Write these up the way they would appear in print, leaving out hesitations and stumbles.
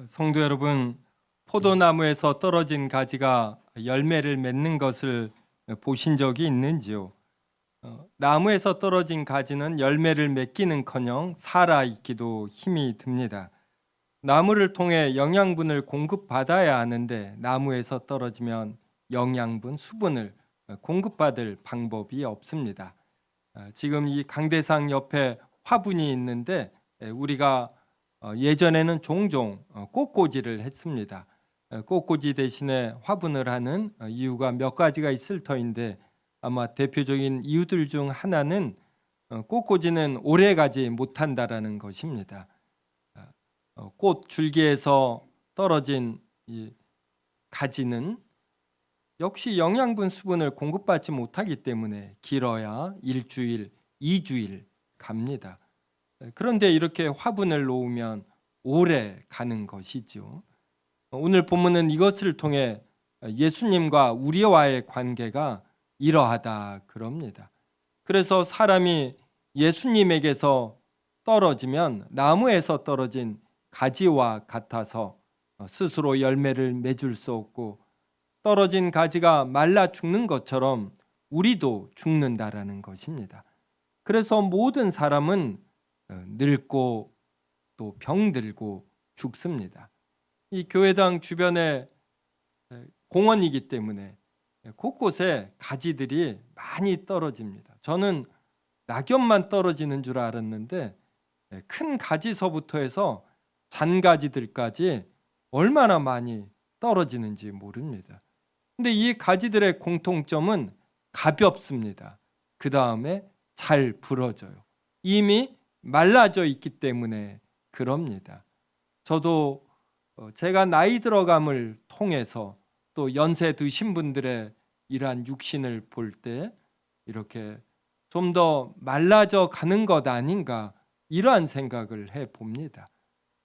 성도 여러분, 포도나무에서 떨어진 가지가 열매를 맺는 것을 보신 적이 있는지요? 나무에서 떨어진 가지는 열매를 맺기는커녕 살아있기도 힘이 듭니다. 나무를 통해 영양분을 공급받아야 하는데 나무에서 떨어지면 영양분, 수분을 공급받을 방법이 없습니다. 지금 이 강대상 옆에 화분이 있는데 우리가 예전에는 종종 꽃꽂이를 했습니다. 꽃꽂이 대신에 화분을 하는 이유가 몇 가지가 있을 터인데 아마 대표적인 이유들 중 하나는 꽃꽂이는 오래 가지 못한다라는 것입니다. 꽃 줄기에서 떨어진 이 가지는 역시 영양분 수분을 공급받지 못하기 때문에 길어야 일주일, 2주일 갑니다. 그런데 이렇게 화분을 놓으면 오래 가는 것이죠. 오늘 본문은 이것을 통해 예수님과 우리와의 관계가 이러하다 그럽니다. 그래서 사람이 예수님에게서 떨어지면 나무에서 떨어진 가지와 같아서 스스로 열매를 맺을 수 없고 떨어진 가지가 말라 죽는 것처럼 우리도 죽는다라는 것입니다. 그래서 모든 사람은 늙고 또 병들고 죽습니다. 이 교회당 주변에 공원이기 때문에 곳곳에 가지들이 많이 떨어집니다. 저는 낙엽만 떨어지는 줄 알았는데 큰 가지서부터 해서 잔가지들까지 얼마나 많이 떨어지는지 모릅니다. 근데 이 가지들의 공통점은 가볍습니다. 그 다음에 잘 부러져요. 이미 말라져 있기 때문에 그럽니다. 저도 제가 나이 들어감을 통해서 또 연세 드신 분들의 이러한 육신을 볼 때 이렇게 좀 더 말라져 가는 것 아닌가 이러한 생각을 해봅니다.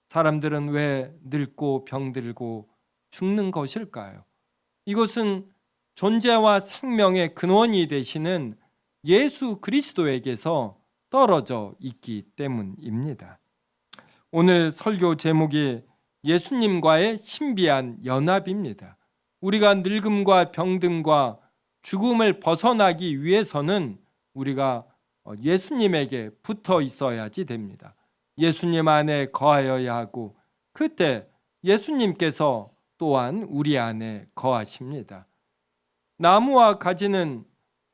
사람들은 왜 늙고 병들고 죽는 것일까요? 이것은 존재와 생명의 근원이 되시는 예수 그리스도에게서 떨어져 있기 때문입니다. 오늘 설교 제목이 예수님과의 신비한 연합입니다. 우리가 늙음과 병듦과 죽음을 벗어나기 위해서는 우리가 예수님에게 붙어 있어야지 됩니다. 예수님 안에 거하여야 하고 그때 예수님께서 또한 우리 안에 거하십니다. 나무와 가지는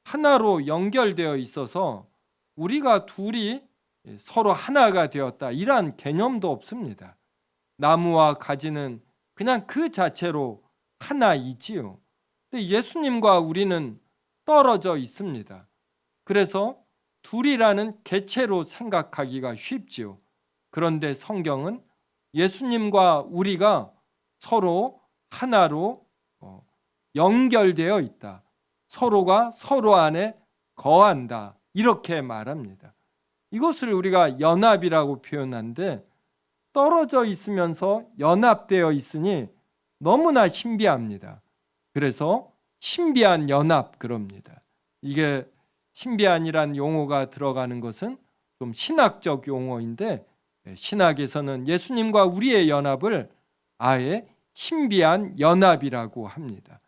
하나로 연결되어 있어서 우리가 둘이 서로 하나가 되었다 이러한 개념도 없습니다. 나무와 가지는 그냥 그 자체로 하나이지요. 근데 예수님과 우리는 떨어져 있습니다. 그래서 둘이라는 개체로 생각하기가 쉽지요. 그런데 성경은 예수님과 우리가 서로 하나로 연결되어 있다. 서로가 서로 안에 거한다. 이렇게 말합니다. 이것을 우리가 연합이라고 표현하는데 떨어져 있으면서 연합되어 있으니 너무나 신비합니다. 그래서 신비한 연합 그럽니다. 이게 신비한이란 용어가 들어가는 것은 좀 신학적 용어인데 신학에서는 예수님과 우리의 연합을 아예 신비한 연합이라고 합니다.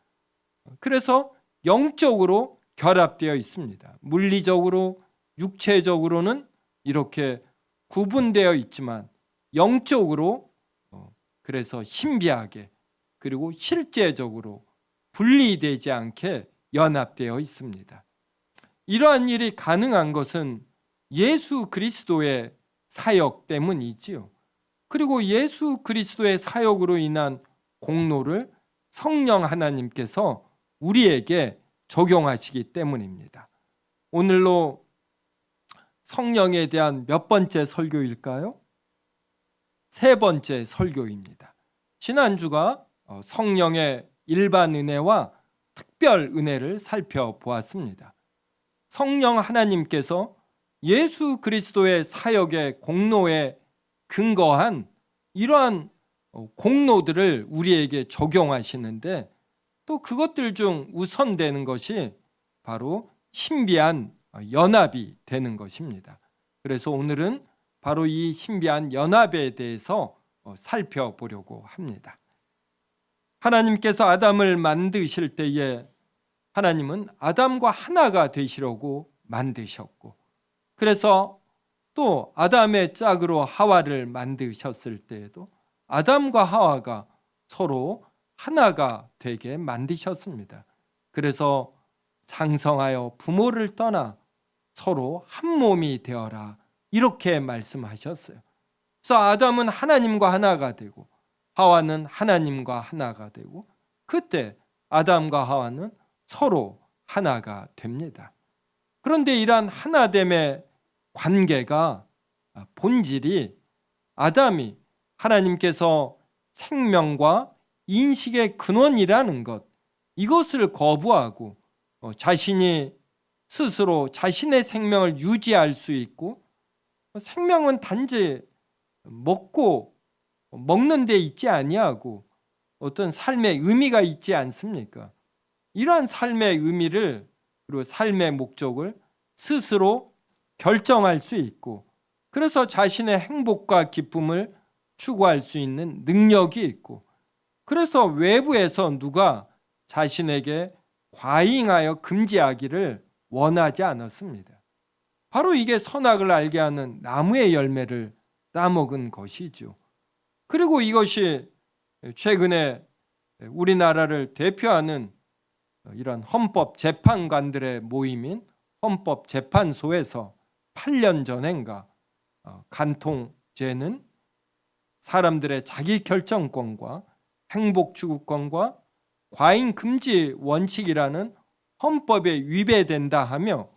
그래서 영적으로 결합되어 있습니다. 물리적으로, 육체적으로는 이렇게 구분되어 있지만 영적으로 그래서 신비하게 그리고 실제적으로 분리되지 않게 연합되어 있습니다. 이러한 일이 가능한 것은 예수 그리스도의 사역 때문이지요. 그리고 예수 그리스도의 사역으로 인한 공로를 성령 하나님께서 우리에게 적용하시기 때문입니다. 오늘로 성령에 대한 몇 번째 설교일까요? 세 번째 설교입니다. 지난주가 성령의 일반 은혜와 특별 은혜를 살펴보았습니다. 성령 하나님께서 예수 그리스도의 사역의 공로에 근거한 이러한 공로들을 우리에게 적용하시는데 또 그것들 중 우선되는 것이 바로 신비한 연합이 되는 것입니다. 그래서 오늘은 바로 이 신비한 연합에 대해서 살펴보려고 합니다. 하나님께서 아담을 만드실 때에 하나님은 아담과 하나가 되시려고 만드셨고, 그래서 또 아담의 짝으로 하와를 만드셨을 때에도 아담과 하와가 서로 하나가 되게 만드셨습니다. 그래서 장성하여 부모를 떠나 서로 한 몸이 되어라, 이렇게 말씀하셨어요. 그래서 아담은 하나님과 하나가 되고 하와는 하나님과 하나가 되고, 그때 아담과 하와는 서로 하나가 됩니다. 그런데 이러한 하나됨의 관계가, 본질이 아담이 하나님께서 생명과 인식의 근원이라는 것, 이것을 거부하고 자신이 스스로 자신의 생명을 유지할 수 있고, 생명은 단지 먹는 데 있지 아니하고 어떤 삶의 의미가 있지 않습니까? 이러한 삶의 의미를, 그리고 삶의 목적을 스스로 결정할 수 있고, 그래서 자신의 행복과 기쁨을 추구할 수 있는 능력이 있고, 그래서 외부에서 누가 자신에게 과잉하여 금지하기를 원하지 않았습니다. 바로 이게 선악을 알게 하는 나무의 열매를 따먹은 것이죠. 그리고 이것이 최근에 우리나라를 대표하는 이런 헌법 재판관들의 모임인 헌법재판소에서 8년 전인가 간통죄는 사람들의 자기결정권과 행복추구권과 과잉금지 원칙이라는 헌법에 위배된다 하며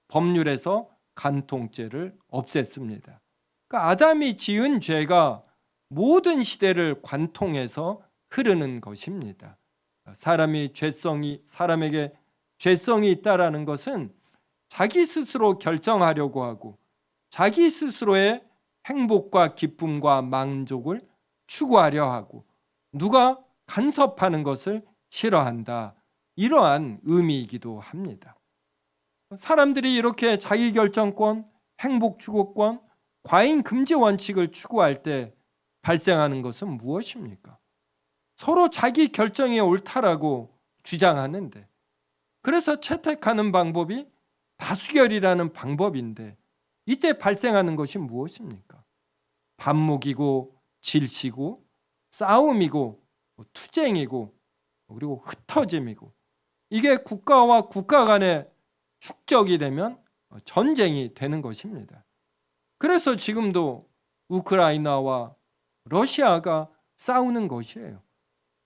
법률에서 간통죄를 없앴습니다. 그러니까 아담이 지은 죄가 모든 시대를 관통해서 흐르는 것입니다. 사람에게 죄성이 있다라는 것은 자기 스스로 결정하려고 하고 자기 스스로의 행복과 기쁨과 만족을 추구하려 하고 누가 간섭하는 것을 싫어한다, 이러한 의미이기도 합니다. 사람들이 이렇게 자기결정권, 행복추구권, 과잉금지 원칙을 추구할 때 발생하는 것은 무엇입니까? 서로 자기 결정이 옳다라고 주장하는데, 그래서 채택하는 방법이 다수결이라는 방법인데, 이때 발생하는 것이 무엇입니까? 반목이고 질시고 싸움이고 투쟁이고 그리고 흩어짐이고, 이게 국가와 국가 간의 축적이 되면 전쟁이 되는 것입니다. 그래서 지금도 우크라이나와 러시아가 싸우는 것이에요.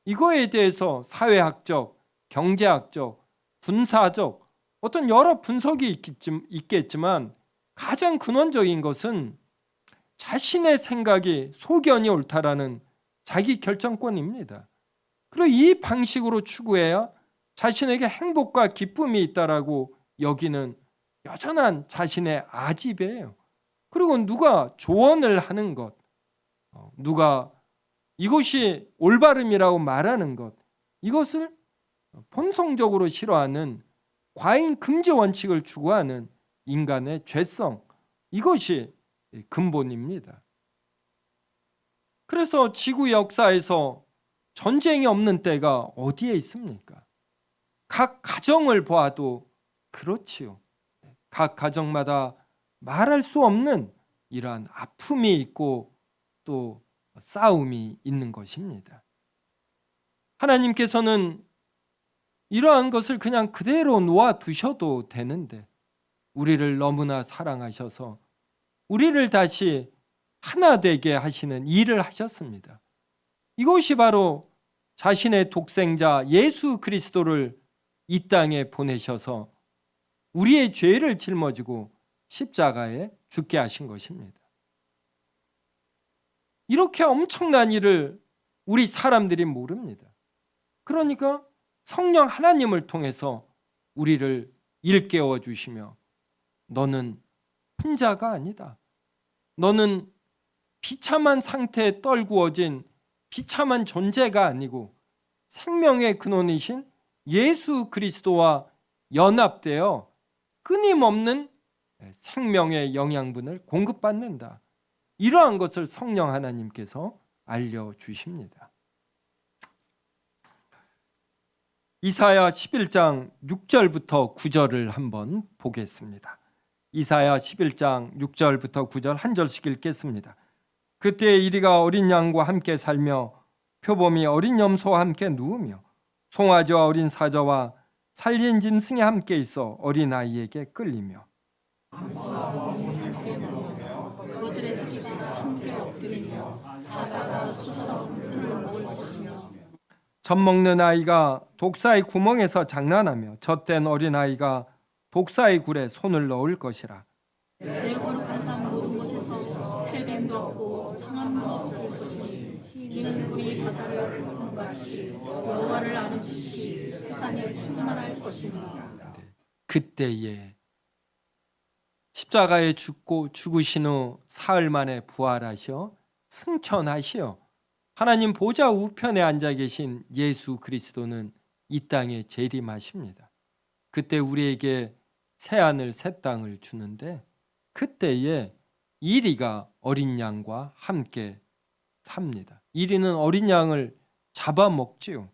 이거에 대해서 사회학적, 경제학적, 군사적 어떤 여러 분석이 있겠지만 가장 근원적인 것은 자신의 생각이 소견이 옳다라는 자기 결정권입니다. 그리고 이 방식으로 추구해야 자신에게 행복과 기쁨이 있다라고 여기는 여전한 자신의 아집이에요. 그리고 누가 조언을 하는 것, 누가 이것이 올바름이라고 말하는 것, 이것을 본성적으로 싫어하는 과잉 금지 원칙을 추구하는 인간의 죄성, 이것이 근본입니다. 그래서 지구 역사에서 전쟁이 없는 때가 어디에 있습니까? 각 가정을 보아도 그렇지요. 각 가정마다 말할 수 없는 이러한 아픔이 있고 또 싸움이 있는 것입니다. 하나님께서는 이러한 것을 그냥 그대로 놓아두셔도 되는데 우리를 너무나 사랑하셔서 우리를 다시 하나 되게 하시는 일을 하셨습니다. 이것이 바로 자신의 독생자 예수 그리스도를 이 땅에 보내셔서 우리의 죄를 짊어지고 십자가에 죽게 하신 것입니다. 이렇게 엄청난 일을 우리 사람들이 모릅니다. 그러니까 성령 하나님을 통해서 우리를 일깨워 주시며 너는 혼자가 아니다. 너는 비참한 상태에 떨구어진 비참한 존재가 아니고 생명의 근원이신 예수 그리스도와 연합되어 끊임없는 생명의 영양분을 공급받는다. 이러한 것을 성령 하나님께서 알려주십니다. 이사야 11장 6절부터 9절을 한번 보겠습니다. 이사야 11장 6절부터 9절 한 절씩 읽겠습니다. 그때 이리가 어린 양과 함께 살며 표범이 어린 염소와 함께 누우며 송아지와 어린 사자와 살진 짐승이 함께 있어 어린아이에게 끌리며 그것들의 새끼가 함께 엎드리며 사자가 소처럼 풀을 먹을 것이며 젖 먹는 아이가 독사의 구멍에서 장난하며 젖된 어린아이가 독사의 굴에 손을 넣을 것이라. 내 거룩한 산 모든 곳에서 해됨도 없고 상함도 없을 것이니 이는 물이 바다를 덮은 같이 여호와를 아는 지식이 세상에 충만할 것이니 그때에 십자가에 죽고 죽으신 후 사흘 만에 부활하셔 승천하시어 하나님 보좌 우편에 앉아 계신 예수 그리스도는 이 땅에 재림하십니다. 그때 우리에게 새하늘 새 땅을 주는데 그때에 이리가 어린 양과 함께 삽니다. 이리는 어린 양을 잡아먹지요.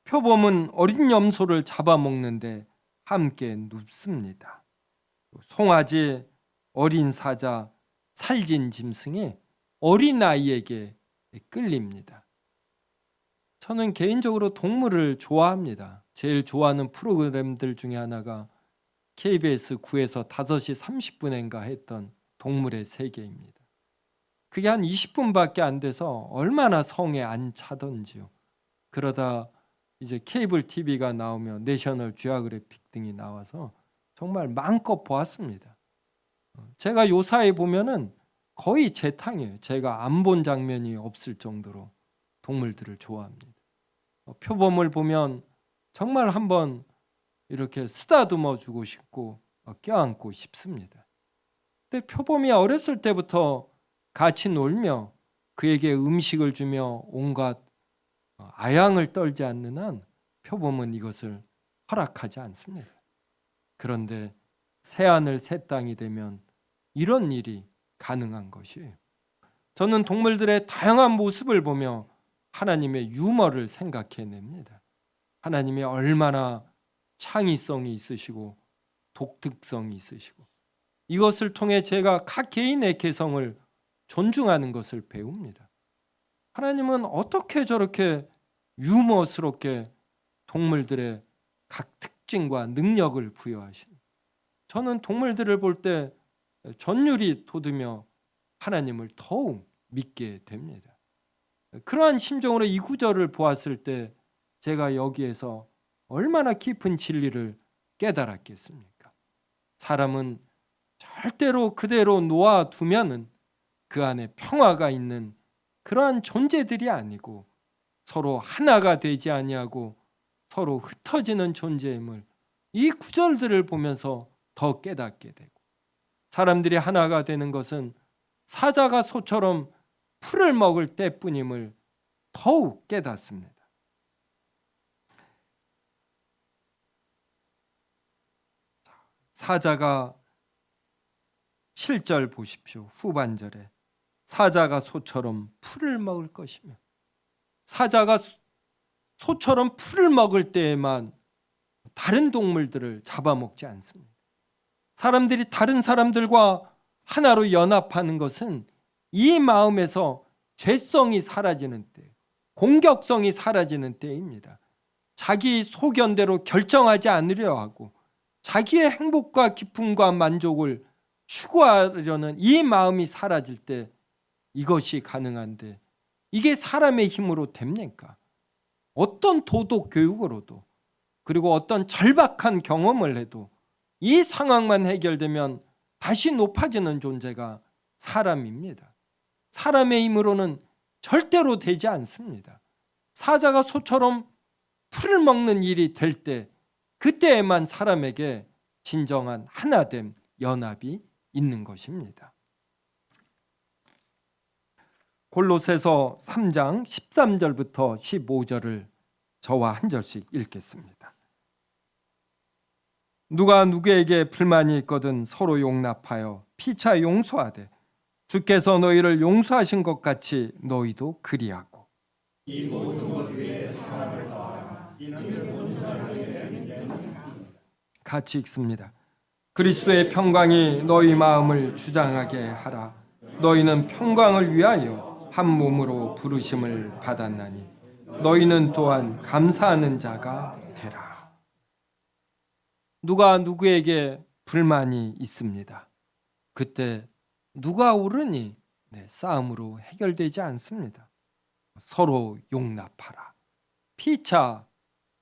표범은 어린 염소를 잡아먹는데 함께 눕습니다. 송아지, 어린 사자, 살진 짐승이 어린아이에게 끌립니다. 저는 개인적으로 동물을 좋아합니다. 제일 좋아하는 프로그램들 중에 하나가 KBS 9에서 5시 30분인가 했던 동물의 세계입니다. 그게 한 20분밖에 안 돼서 얼마나 성에 안 차던지요. 그러다 이제 케이블 TV가 나오며 내셔널 지오그래픽 등이 나와서 정말 마음껏 보았습니다. 제가 요사이 보면은 거의 제 탕이에요. 제가 안 본 장면이 없을 정도로 동물들을 좋아합니다. 표범을 보면 정말 한번 이렇게 쓰다듬어 주고 싶고 껴안고 싶습니다. 근데 표범이 어렸을 때부터 같이 놀며 그에게 음식을 주며 온갖 아양을 떨지 않는 한 표범은 이것을 허락하지 않습니다. 그런데 새하늘 새 땅이 되면 이런 일이 가능한 것이에요. 저는 동물들의 다양한 모습을 보며 하나님의 유머를 생각해냅니다. 하나님이 얼마나 창의성이 있으시고 독특성이 있으시고 이것을 통해 제가 각 개인의 개성을 존중하는 것을 배웁니다. 하나님은 어떻게 저렇게 유머스럽게 동물들의 각 특징과 능력을 부여하시는지 저는 동물들을 볼 때 전율이 돋으며 하나님을 더욱 믿게 됩니다. 그러한 심정으로 이 구절을 보았을 때 제가 여기에서 얼마나 깊은 진리를 깨달았겠습니까? 사람은 절대로 그대로 놓아두면은 그 안에 평화가 있는 그러한 존재들이 아니고 서로 하나가 되지 아니하고 서로 흩어지는 존재임을 이 구절들을 보면서 더 깨닫게 되고 사람들이 하나가 되는 것은 사자가 소처럼 풀을 먹을 때뿐임을 더욱 깨닫습니다. 사자가 7절 보십시오. 후반절에 사자가 소처럼 풀을 먹을 것이며 사자가 소처럼 풀을 먹을 때에만 다른 동물들을 잡아먹지 않습니다. 사람들이 다른 사람들과 하나로 연합하는 것은 이 마음에서 죄성이 사라지는 때, 공격성이 사라지는 때입니다. 자기 소견대로 결정하지 않으려 하고 자기의 행복과 기쁨과 만족을 추구하려는 이 마음이 사라질 때 이것이 가능한데 이게 사람의 힘으로 됩니까? 어떤 도덕 교육으로도 그리고 어떤 절박한 경험을 해도 이 상황만 해결되면 다시 높아지는 존재가 사람입니다. 사람의 힘으로는 절대로 되지 않습니다. 사자가 소처럼 풀을 먹는 일이 될 때 그때에만 사람에게 진정한 하나됨, 연합이 있는 것입니다. 골로새서 3장 13절부터 15절을 저와 한 절씩 읽겠습니다. 누가 누구에게 불만이 있거든 서로 용납하여 피차 용서하되 주께서 너희를 용서하신 것 같이 너희도 그리하고. 같이 읽습니다. 그리스도의 평강이 너희 마음을 주장하게 하라. 너희는 평강을 위하여 한 몸으로 부르심을 받았나니 너희는 또한 감사하는 자가 되라. 누가 누구에게 불만이 있습니다. 그때 누가 옳으니 싸움으로 해결되지 않습니다. 서로 용납하라. 피차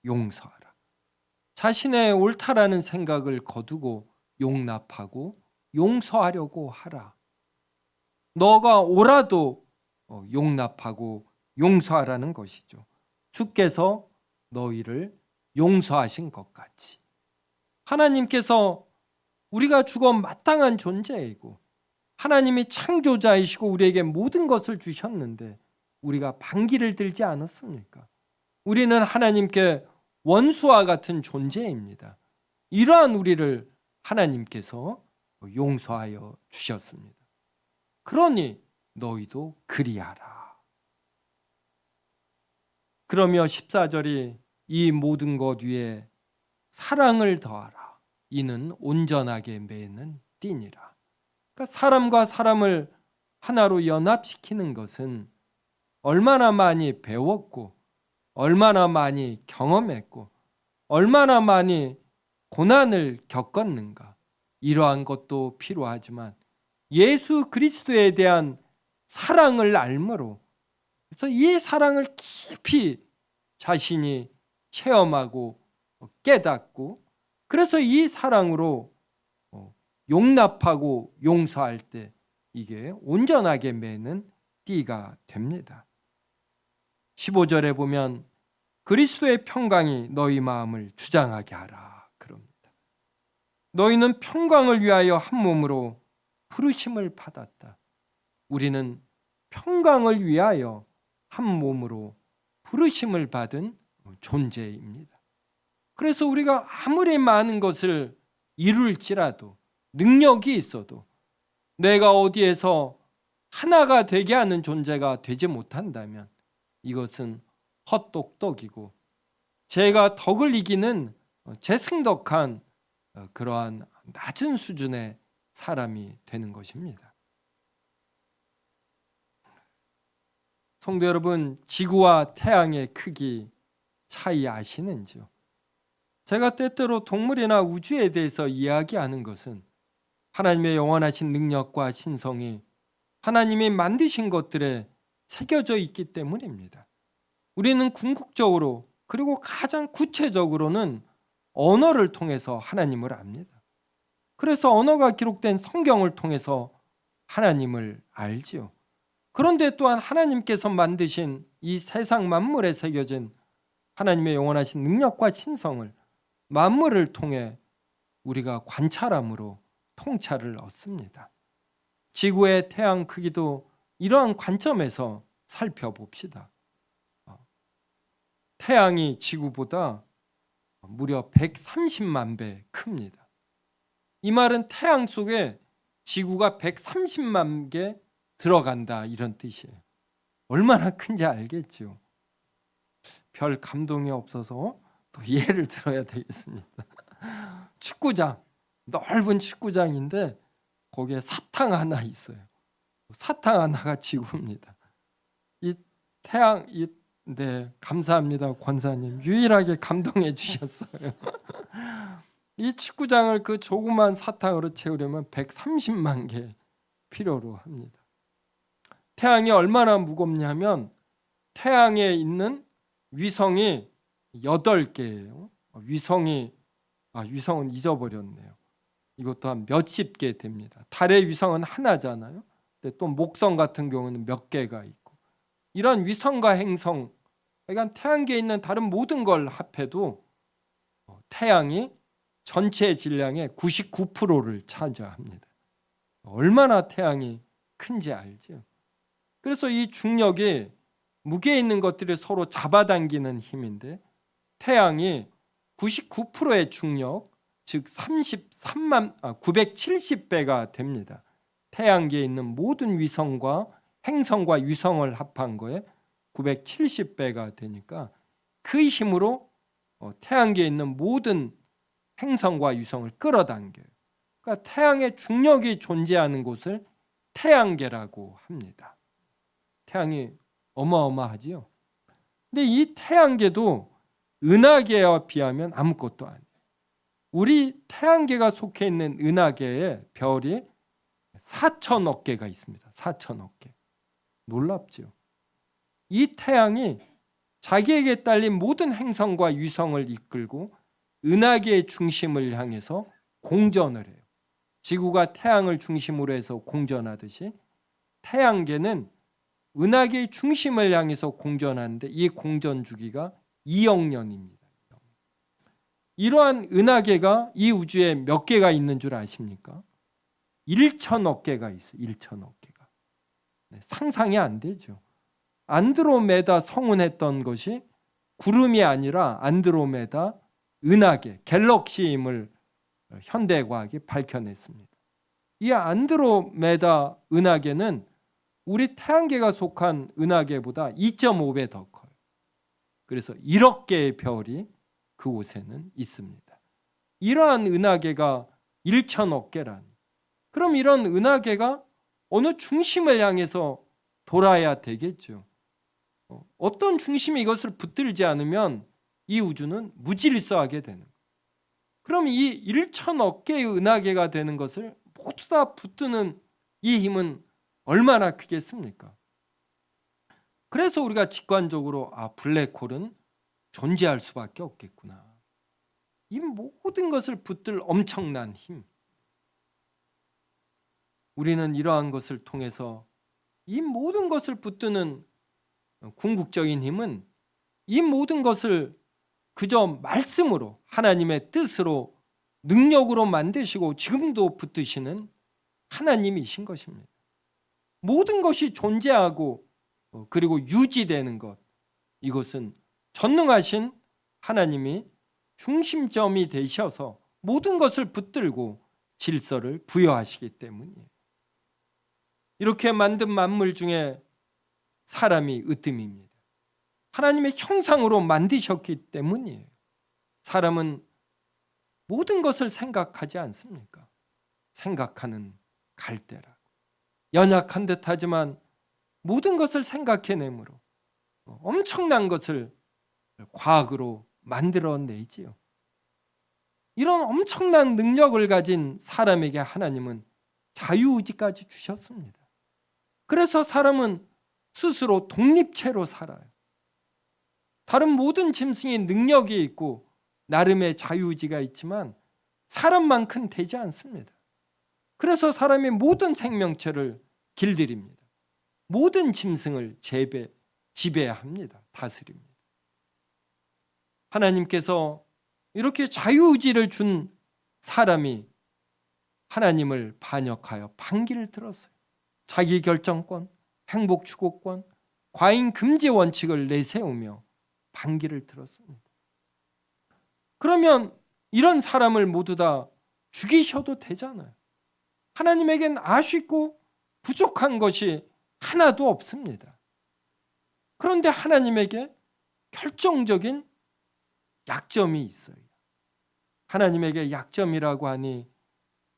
용서하라. 자신의 옳다라는 생각을 거두고 용납하고 용서하려고 하라. 너가 옳아도 용납하고 용서하라는 것이죠. 주께서 너희를 용서하신 것 같이. 하나님께서 우리가 죽어 마땅한 존재이고 하나님이 창조자이시고 우리에게 모든 것을 주셨는데 우리가 반기를 들지 않았습니까? 우리는 하나님께 원수와 같은 존재입니다. 이러한 우리를 하나님께서 용서하여 주셨습니다. 그러니 너희도 그리하라. 그러며 14절이 이 모든 것 위에 사랑을 더하라. 이는 온전하게 매는 띠니라. 그러니까 사람과 사람을 하나로 연합시키는 것은 얼마나 많이 배웠고 얼마나 많이 경험했고 얼마나 많이 고난을 겪었는가. 이러한 것도 필요하지만 예수 그리스도에 대한 사랑을 알므로 그래서 이 사랑을 깊이 자신이 체험하고 깨닫고 그래서 이 사랑으로 용납하고 용서할 때 이게 온전하게 매는 띠가 됩니다. 15절에 보면 그리스도의 평강이 너희 마음을 주장하게 하라 그럽니다. 너희는 평강을 위하여 한 몸으로 부르심을 받았다. 우리는 평강을 위하여 한 몸으로 부르심을 받은 존재입니다. 그래서 우리가 아무리 많은 것을 이룰지라도 능력이 있어도 내가 어디에서 하나가 되게 하는 존재가 되지 못한다면 이것은 헛똑똑이고 제가 덕을 이기는 재승덕한 그러한 낮은 수준의 사람이 되는 것입니다. 성도 여러분, 지구와 태양의 크기 차이 아시는지요? 제가 때때로 동물이나 우주에 대해서 이야기하는 것은 하나님의 영원하신 능력과 신성이 하나님이 만드신 것들에 새겨져 있기 때문입니다. 우리는 궁극적으로 그리고 가장 구체적으로는 언어를 통해서 하나님을 압니다. 그래서 언어가 기록된 성경을 통해서 하나님을 알지요. 그런데 또한 하나님께서 만드신 이 세상 만물에 새겨진 하나님의 영원하신 능력과 신성을 만물을 통해 우리가 관찰함으로 통찰을 얻습니다. 지구의 태양 크기도 이러한 관점에서 살펴봅시다. 태양이 지구보다 무려 130만 배 큽니다. 이 말은 태양 속에 지구가 130만 개 들어간다 이런 뜻이에요. 얼마나 큰지 알겠죠. 별 감동이 없어서 또 예를 들어야 되겠습니다. 축구장, 넓은 축구장인데 거기에 사탕 하나 있어요. 사탕 하나가 지구입니다. 이 태양, 네, 감사합니다, 권사님. 유일하게 감동해 주셨어요. 이 축구장을 그 조그만 사탕으로 채우려면 130만 개 필요로 합니다. 태양이 얼마나 무겁냐면 태양에 있는 위성이 8개예요. 위성은 잊어버렸네요. 이것도 한 몇십 개 됩니다. 달의 위성은 하나잖아요. 근데 또 목성 같은 경우는 몇 개가 있고 이런 위성과 행성, 그러니까 태양계에 있는 다른 모든 걸 합해도 태양이 전체 질량의 99%를 차지합니다. 얼마나 태양이 큰지 알죠. 그래서 이 중력이 무게에 있는 것들이 서로 잡아당기는 힘인데 태양이 99%의 중력, 즉 970배가 됩니다. 태양계에 있는 모든 위성과 행성과 유성을 합한 거에 970배가 되니까 그 힘으로 태양계에 있는 모든 행성과 유성을 끌어당겨요. 그러니까 태양의 중력이 존재하는 곳을 태양계라고 합니다. 태양이 어마어마하지요. 근데 이 태양계도 은하계와 비하면 아무것도 아니에요. 우리 태양계가 속해 있는 은하계에 별이 4천억 개가 있습니다. 4천억 개. 놀랍죠. 이 태양이 자기에게 딸린 모든 행성과 유성을 이끌고 은하계의 중심을 향해서 공전을 해요. 지구가 태양을 중심으로 해서 공전하듯이 태양계는 은하계의 중심을 향해서 공전하는데 이 공전 주기가 2억 년입니다. 이러한 은하계가 이 우주에 몇 개가 있는 줄 아십니까? 1천억 개가 있어요. 1천억 개가. 상상이 안 되죠. 안드로메다 성운했던 것이 구름이 아니라 안드로메다 은하계, 갤럭시임을 현대과학이 밝혀냈습니다. 이 안드로메다 은하계는 우리 태양계가 속한 은하계보다 2.5배 더 커요. 그래서 1억 개의 별이 그곳에는 있습니다. 이러한 은하계가 1천억 개란. 그럼 이런 은하계가 어느 중심을 향해서 돌아야 되겠죠. 어떤 중심이 이것을 붙들지 않으면 이 우주는 무질서하게 되는 거예요. 그럼 이 1천억 개의 은하계가 되는 것을 모두 다 붙드는 이 힘은 얼마나 크겠습니까? 그래서 우리가 직관적으로 블랙홀은 존재할 수밖에 없겠구나. 이 모든 것을 붙들 엄청난 힘. 우리는 이러한 것을 통해서 이 모든 것을 붙드는 궁극적인 힘은 이 모든 것을 그저 말씀으로 하나님의 뜻으로 능력으로 만드시고 지금도 붙드시는 하나님이신 것입니다. 모든 것이 존재하고 그리고 유지되는 것, 이것은 전능하신 하나님이 중심점이 되셔서 모든 것을 붙들고 질서를 부여하시기 때문이에요. 이렇게 만든 만물 중에 사람이 으뜸입니다. 하나님의 형상으로 만드셨기 때문이에요. 사람은 모든 것을 생각하지 않습니까? 생각하는 갈대라고. 연약한 듯하지만 모든 것을 생각해내므로 엄청난 것을 과학으로 만들어내지요. 이런 엄청난 능력을 가진 사람에게 하나님은 자유의지까지 주셨습니다. 그래서 사람은 스스로 독립체로 살아요. 다른 모든 짐승이 능력이 있고 나름의 자유의지가 있지만 사람만큼 되지 않습니다. 그래서 사람이 모든 생명체를 길들입니다. 모든 짐승을 지배합니다. 다스립니다. 하나님께서 이렇게 자유의지를 준 사람이 하나님을 반역하여 반기를 들었어요. 자기 결정권, 행복 추구권, 과잉 금지 원칙을 내세우며 반기를 들었습니다. 그러면 이런 사람을 모두 다 죽이셔도 되잖아요. 하나님에겐 아쉽고 부족한 것이 하나도 없습니다. 그런데 하나님에게 결정적인 약점이 있어요. 하나님에게 약점이라고 하니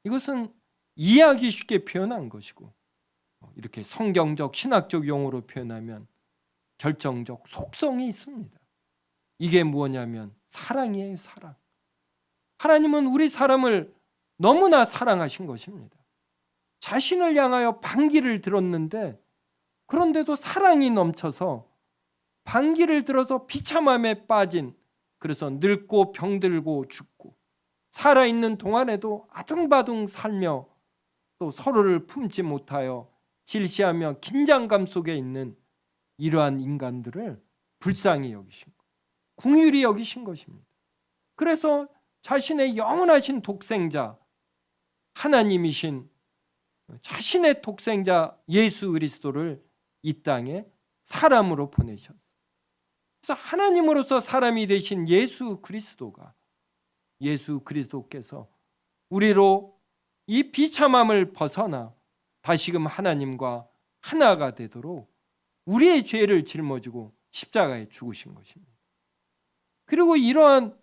이것은 이해하기 쉽게 표현한 것이고, 이렇게 성경적 신학적 용어로 표현하면 결정적 속성이 있습니다. 이게 뭐냐면 사랑이에요. 사랑. 하나님은 우리 사람을 너무나 사랑하신 것입니다. 자신을 향하여 반기를 들었는데, 그런데도 사랑이 넘쳐서 반기를 들어서 비참함에 빠진, 그래서 늙고 병들고 죽고 살아있는 동안에도 아둥바둥 살며 또 서로를 품지 못하여 질시하며 긴장감 속에 있는 이러한 인간들을 불쌍히 여기신 것, 긍휼히 여기신 것입니다. 그래서 자신의 영원하신 독생자 하나님이신 자신의 독생자 예수 그리스도를 이 땅에 사람으로 보내셨어요. 그래서 하나님으로서 사람이 되신 예수 그리스도께서 우리로 이 비참함을 벗어나 다시금 하나님과 하나가 되도록 우리의 죄를 짊어지고 십자가에 죽으신 것입니다. 그리고 이러한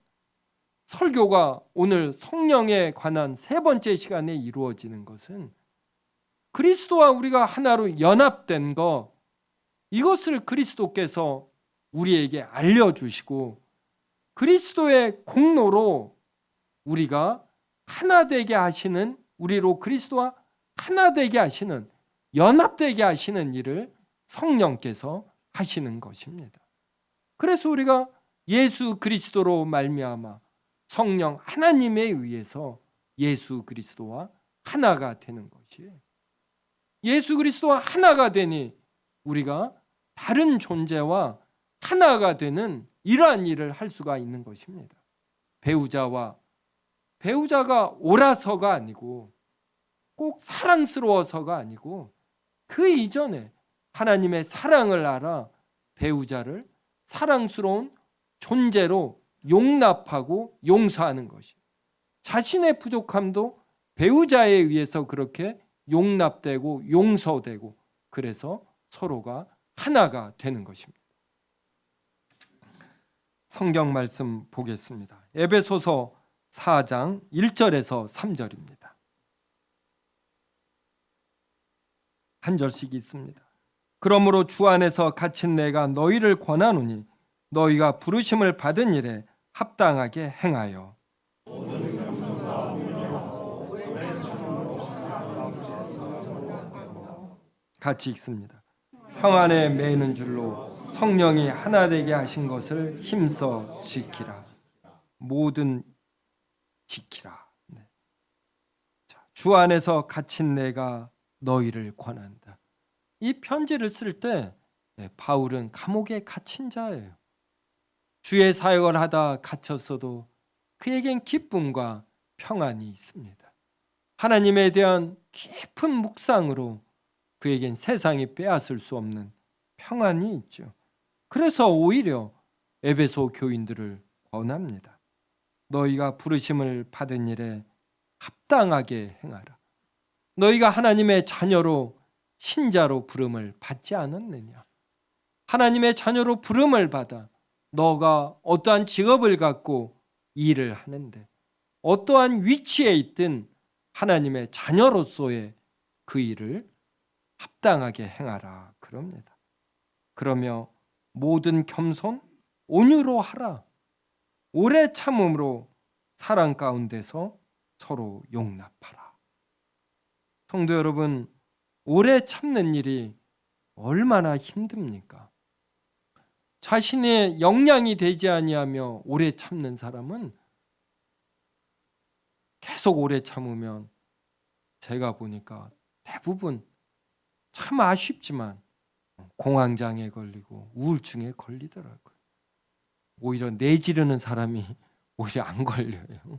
설교가 오늘 성령에 관한 세 번째 시간에 이루어지는 것은 그리스도와 우리가 하나로 연합된 것, 이것을 그리스도께서 우리에게 알려주시고 그리스도의 공로로 우리가 하나 되게 하시는, 우리로 그리스도와 하나 되게 하시는, 연합되게 하시는 일을 성령께서 하시는 것입니다. 그래서 우리가 예수 그리스도로 말미암아 성령 하나님에 의해서 예수 그리스도와 하나가 되는 것이에요. 예수 그리스도와 하나가 되니 우리가 다른 존재와 하나가 되는 이러한 일을 할 수가 있는 것입니다. 배우자가 옳아서가 아니고 꼭 사랑스러워서가 아니고 그 이전에 하나님의 사랑을 알아 배우자를 사랑스러운 존재로 용납하고 용서하는 것이, 자신의 부족함도 배우자에 의해서 그렇게 용납되고 용서되고, 그래서 서로가 하나가 되는 것입니다. 성경 말씀 보겠습니다. 에베소서 4장 1절에서 3절입니다. 한 절씩 있습니다. 그러므로 주 안에서 갇힌 내가 너희를 권하노니 너희가 부르심을 받은 일에 합당하게 행하여 같이 읽습니다. 평안에 매는 줄로 성령이 하나 되게 하신 것을 힘써 지키라. 모든 지키라. 네. 주 안에서 갇힌 내가 너희를 권한다. 이 편지를 쓸 때 바울은 감옥에 갇힌 자예요. 주의 사역을 하다 갇혔어도 그에겐 기쁨과 평안이 있습니다. 하나님에 대한 깊은 묵상으로 그에겐 세상이 빼앗을 수 없는 평안이 있죠. 그래서 오히려 에베소 교인들을 권합니다. 너희가 부르심을 받은 일에 합당하게 행하라. 너희가 하나님의 자녀로, 신자로 부름을 받지 않았느냐? 하나님의 자녀로 부름을 받아 너가 어떠한 직업을 갖고 일을 하는데, 어떠한 위치에 있든 하나님의 자녀로서의 그 일을 합당하게 행하라 그럽니다. 그러며 모든 겸손, 온유로 하라. 오래 참음으로 사랑 가운데서 서로 용납하라. 성도 여러분, 오래 참는 일이 얼마나 힘듭니까? 자신의 역량이 되지 아니하며 오래 참는 사람은 계속 오래 참으면 제가 보니까 대부분 참 아쉽지만 공황장애 걸리고 우울증에 걸리더라고요. 오히려 내지르는 사람이 오히려 안 걸려요.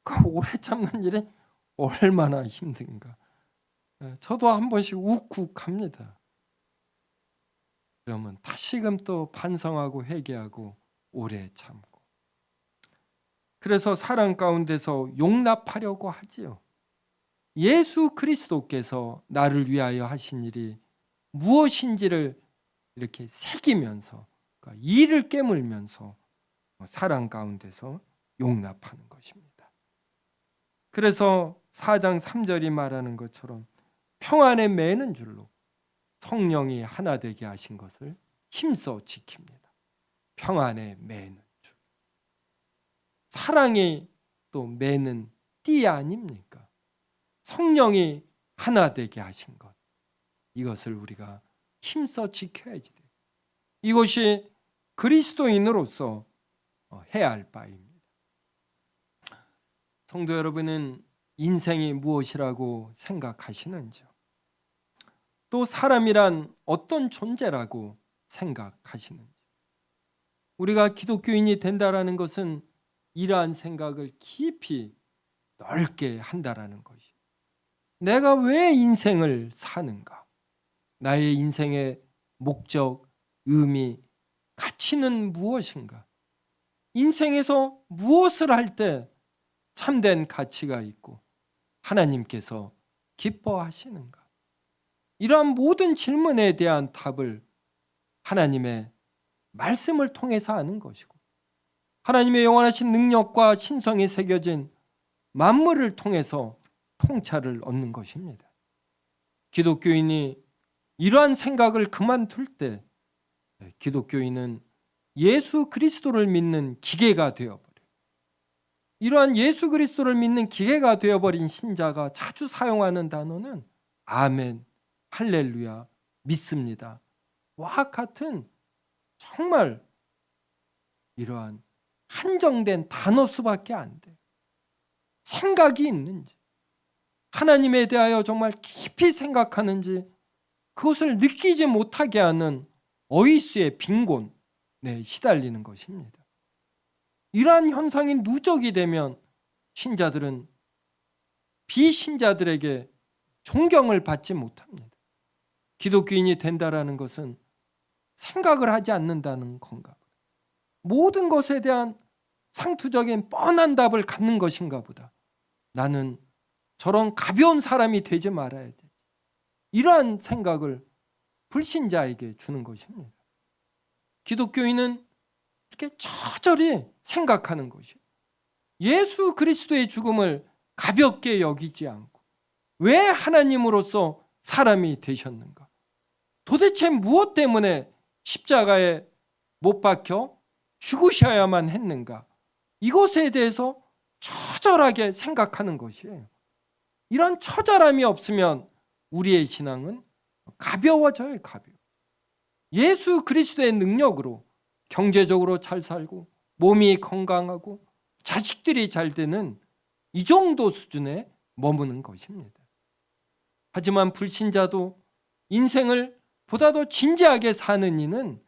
그 오래 참는 일이 얼마나 힘든가. 저도 한 번씩 욱욱합니다. 그러면 다시금 또 반성하고 회개하고 오래 참고. 그래서 사랑 가운데서 용납하려고 하지요. 예수 그리스도께서 나를 위하여 하신 일이 무엇인지를 이렇게 새기면서, 그러니까 이를 깨물면서 사랑 가운데서 용납하는 것입니다. 그래서 4장 3절이 말하는 것처럼 평안에 매는 줄로 성령이 하나 되게 하신 것을 힘써 지킵니다. 평안에 매는 줄. 사랑이 또 매는 띠 아닙니까? 성령이 하나 되게 하신 것, 이것을 우리가 힘써 지켜야지 돼요. 이것이 그리스도인으로서 해야 할 바입니다. 성도 여러분은 인생이 무엇이라고 생각하시는지요? 또 사람이란 어떤 존재라고 생각하시는지? 우리가 기독교인이 된다라는 것은 이러한 생각을 깊이 넓게 한다라는 것이, 내가 왜 인생을 사는가? 나의 인생의 목적, 의미, 가치는 무엇인가? 인생에서 무엇을 할 때 참된 가치가 있고 하나님께서 기뻐하시는가? 이러한 모든 질문에 대한 답을 하나님의 말씀을 통해서 아는 것이고, 하나님의 영원하신 능력과 신성이 새겨진 만물을 통해서 통찰을 얻는 것입니다. 기독교인이 이러한 생각을 그만둘 때 기독교인은 예수 그리스도를 믿는 기계가 되어버려요. 이러한 예수 그리스도를 믿는 기계가 되어버린 신자가 자주 사용하는 단어는 아멘, 할렐루야, 믿습니다 와 같은 정말 이러한 한정된 단어 수밖에 안 돼요. 생각이 있는지, 하나님에 대하여 정말 깊이 생각하는지 그것을 느끼지 못하게 하는 어휘수의 빈곤에 시달리는 것입니다. 이러한 현상이 누적이 되면 신자들은 비신자들에게 존경을 받지 못합니다. 기독교인이 된다라는 것은 생각을 하지 않는다는 건가 보다. 모든 것에 대한 상투적인 뻔한 답을 갖는 것인가 보다. 나는 저런 가벼운 사람이 되지 말아야 돼. 이러한 생각을 불신자에게 주는 것입니다. 기독교인은 이렇게 처절히 생각하는 것이에요. 예수 그리스도의 죽음을 가볍게 여기지 않고 왜 하나님으로서 사람이 되셨는가? 도대체 무엇 때문에 십자가에 못 박혀 죽으셔야만 했는가? 이것에 대해서 처절하게 생각하는 것이에요. 이런 처절함이 없으면 우리의 신앙은 가벼워져요. 가벼워. 예수 그리스도의 능력으로 경제적으로 잘 살고 몸이 건강하고 자식들이 잘 되는 이 정도 수준에 머무는 것입니다. 하지만 불신자도 인생을 보다 더 진지하게 사는 이는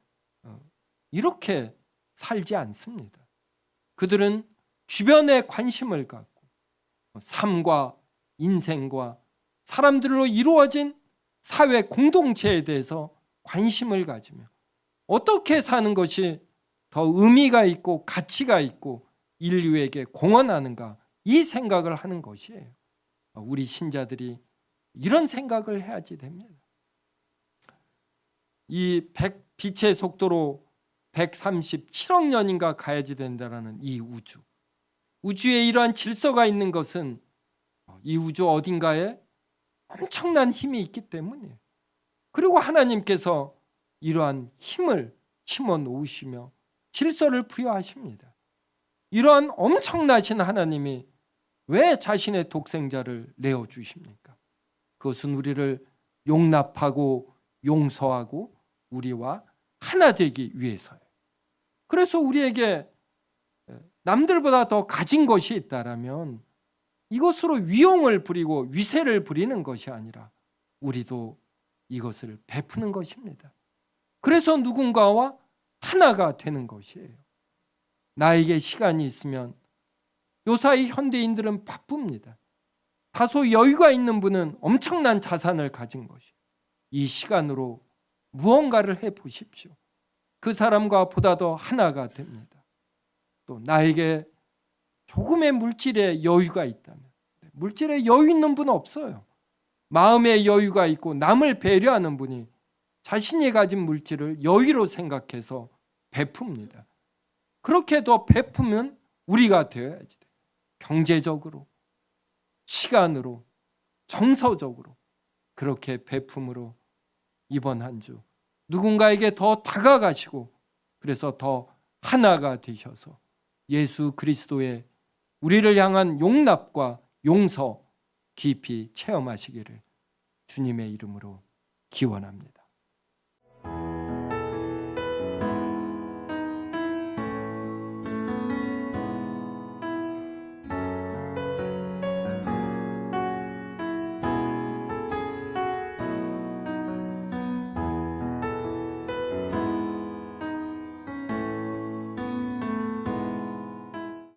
이렇게 살지 않습니다. 그들은 주변에 관심을 갖고 삶과 인생과 사람들로 이루어진 사회 공동체에 대해서 관심을 가지며 어떻게 사는 것이 더 의미가 있고 가치가 있고 인류에게 공헌하는가, 이 생각을 하는 것이에요. 우리 신자들이 이런 생각을 해야지 됩니다. 이 빛의 속도로 137억 년인가 가야지 된다라는 이 우주, 우주에 이러한 질서가 있는 것은 이 우주 어딘가에 엄청난 힘이 있기 때문이에요. 그리고 하나님께서 이러한 힘을 심어 놓으시며 질서를 부여하십니다. 이러한 엄청나신 하나님이 왜 자신의 독생자를 내어주십니까? 그것은 우리를 용납하고 용서하고 우리와 하나 되기 위해서예요. 그래서 우리에게 남들보다 더 가진 것이 있다라면 이것으로 위용을 부리고 위세를 부리는 것이 아니라 우리도 이것을 베푸는 것입니다. 그래서 누군가와 하나가 되는 것이에요. 나에게 시간이 있으면 요사이 현대인들은 바쁩니다. 다소 여유가 있는 분은 엄청난 자산을 가진 것이에요. 이 시간으로 무언가를 해보십시오. 그 사람과 보다 더 하나가 됩니다. 또 나에게 조금의 물질의 여유가 있다면, 물질에 여유 있는 분은 없어요. 마음의 여유가 있고 남을 배려하는 분이 자신이 가진 물질을 여유로 생각해서 베풉니다. 그렇게 더 베푸면 우리가 되어야지 돼요. 경제적으로, 시간으로, 정서적으로 그렇게 베품으로 이번 한 주 누군가에게 더 다가가시고 그래서 더 하나가 되셔서 예수 그리스도의 우리를 향한 용납과 용서 깊이 체험하시기를 주님의 이름으로 기원합니다.